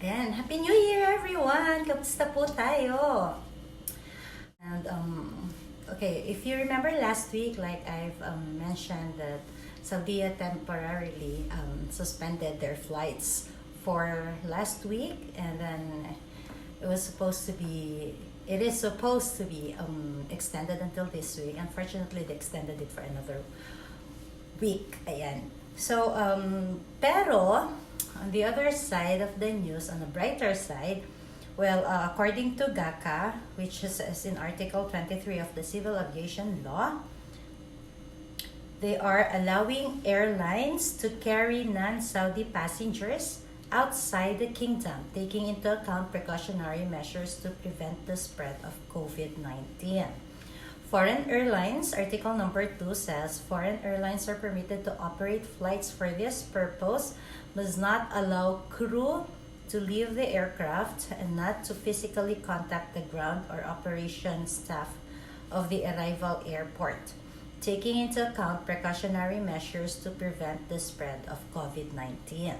Ayan, Happy New Year everyone! Kamusta po tayo? And okay, if you remember last week, like I've mentioned that Saudia temporarily suspended their flights for last week, and then it is supposed to be extended until this week. Unfortunately, they extended it for another week. Ayan. So, pero on the other side of the news, on the brighter side, well, according to Gaya, which is in Article 23 of the Civil Aviation Law, they are allowing airlines to carry non-Saudi passengers outside the kingdom, taking into account precautionary measures to prevent the spread of COVID-19. Foreign airlines, Article number 2 says, foreign airlines are permitted to operate flights for this purpose, must not allow crew to leave the aircraft and not to physically contact the ground or operation staff of the arrival airport, taking into account precautionary measures to prevent the spread of COVID-19.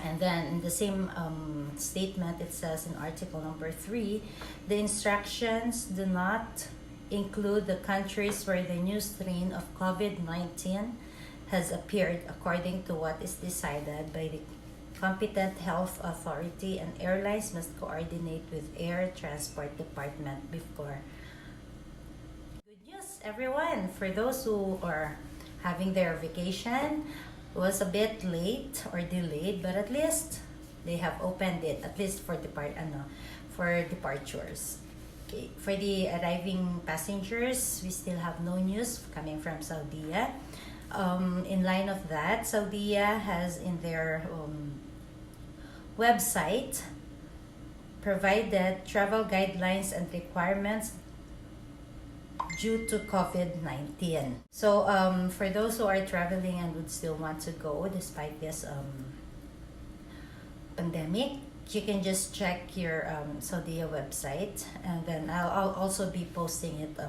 And then in the same statement, it says in Article number 3, the instructions do not include the countries where the new strain of COVID-19 has appeared, according to what is decided by the competent health authority, and airlines must coordinate with Air Transport Department before. Good news, everyone! For those who are having their vacation, it was a bit late or delayed, but at least they have opened it, at least for departures. Okay. For the arriving passengers, we still have no news coming from Saudia. In line of that, Saudia has in their website provided travel guidelines and requirements due to COVID-19. So for those who are traveling and would still want to go despite this pandemic, you can just check your Saudia website, and then I'll also be posting it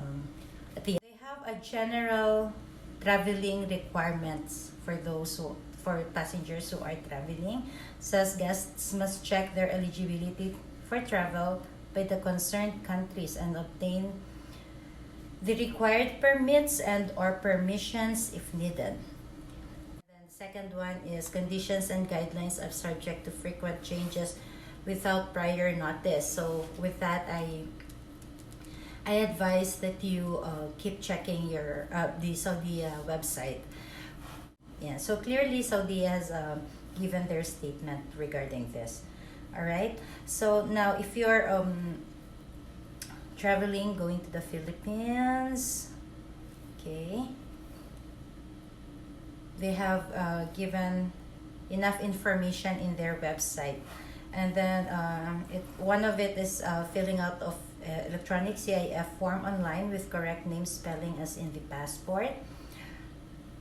at the end. They have a general traveling requirements for passengers who are traveling. Says guests must check their eligibility for travel by the concerned countries and obtain the required permits and or permissions if needed. Then second one is conditions and guidelines are subject to frequent changes without prior notice. So with that, I advise that you keep checking your the Saudi website. Yeah, so clearly Saudi has given their statement regarding this. All right. So now, if you're traveling, going to the Philippines, okay, they have given enough information in their website, and then one of it is filling out of electronic CIF form online with correct name spelling as in the passport.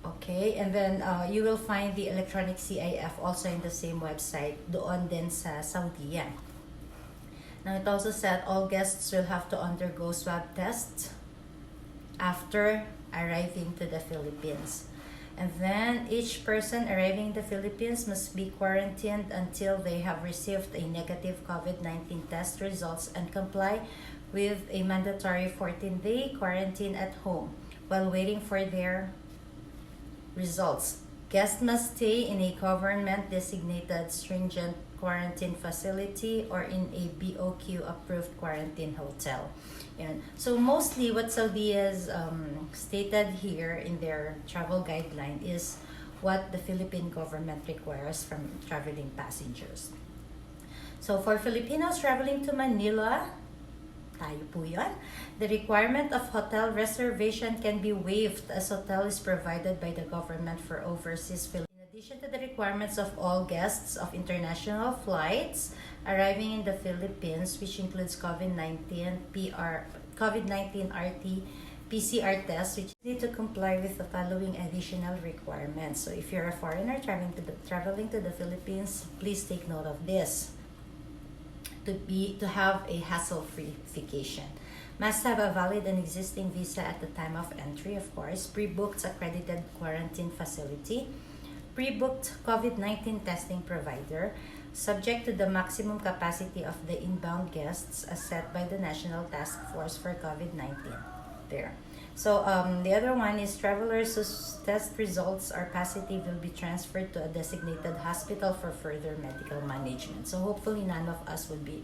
Okay, and then you will find the electronic CIF also in the same website, doon din sa Saudia. Now, it also said all guests will have to undergo swab tests after arriving to the Philippines. And then each person arriving in the Philippines must be quarantined until they have received a negative COVID-19 test results and comply with a mandatory 14-day quarantine at home while waiting for their results. Guests must stay in a government-designated stringent quarantine facility or in a BOQ-approved quarantine hotel. And so mostly what Saudi has stated here in their travel guideline is what the Philippine government requires from traveling passengers. So for Filipinos traveling to Manila, tayo po yun, the requirement of hotel reservation can be waived as hotel is provided by the government for overseas Filipinos. In addition to the requirements of all guests of international flights arriving in the Philippines, which includes COVID-19 RT-PCR tests, which need to comply with the following additional requirements. So if you're a foreigner traveling to the Philippines, please take note of this. To have a hassle-free vacation, must have a valid and existing visa at the time of entry, of course, pre-booked accredited quarantine facility, pre-booked COVID-19 testing provider, subject to the maximum capacity of the inbound guests as set by the National Task Force for COVID-19. There. So the other one is travelers whose test results are positive will be transferred to a designated hospital for further medical management. So hopefully none of us would be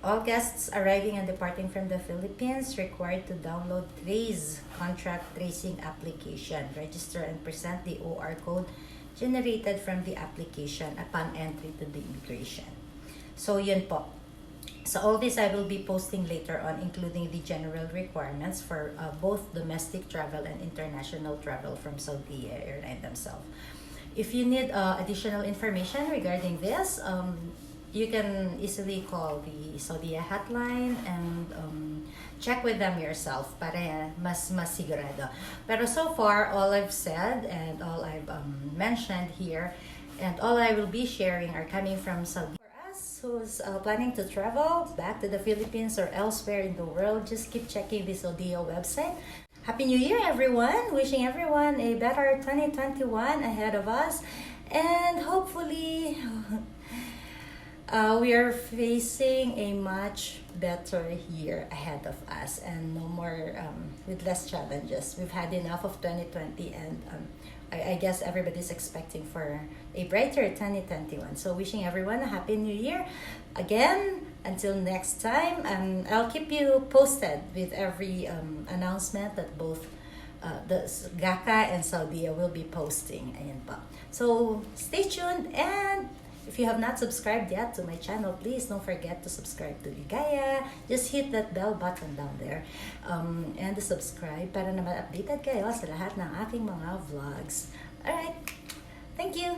all guests arriving and departing from the Philippines required to download Trace contract tracing application, register and present the OR code generated from the application upon entry to the immigration. So yun po. So all this I will be posting later on, including the general requirements for both domestic travel and international travel from Saudia Airlines themselves. If you need additional information regarding this, you can easily call the Saudia hotline and check with them yourself para mas sigurado. Pero so far, all I've said and all I've mentioned here and all I will be sharing are coming from Saudi. Who's planning to travel back to the Philippines or elsewhere in the world, just keep checking the Saudia website. Happy New Year, everyone! Wishing everyone a better 2021 ahead of us, and hopefully we are facing a much better year ahead of us and no more with less challenges. We've had enough of 2020 and I guess everybody's expecting for a brighter 2021. So wishing everyone a happy new year. Again, until next time, I'll keep you posted with every announcement that both the Gaka and Saudia will be posting. Ayan pa. So stay tuned, and if you have not subscribed yet to my channel, please don't forget to subscribe to Gaya. Just hit that bell button down there and subscribe para naman updated kayo sa lahat ng aking mga vlogs. Alright, thank you!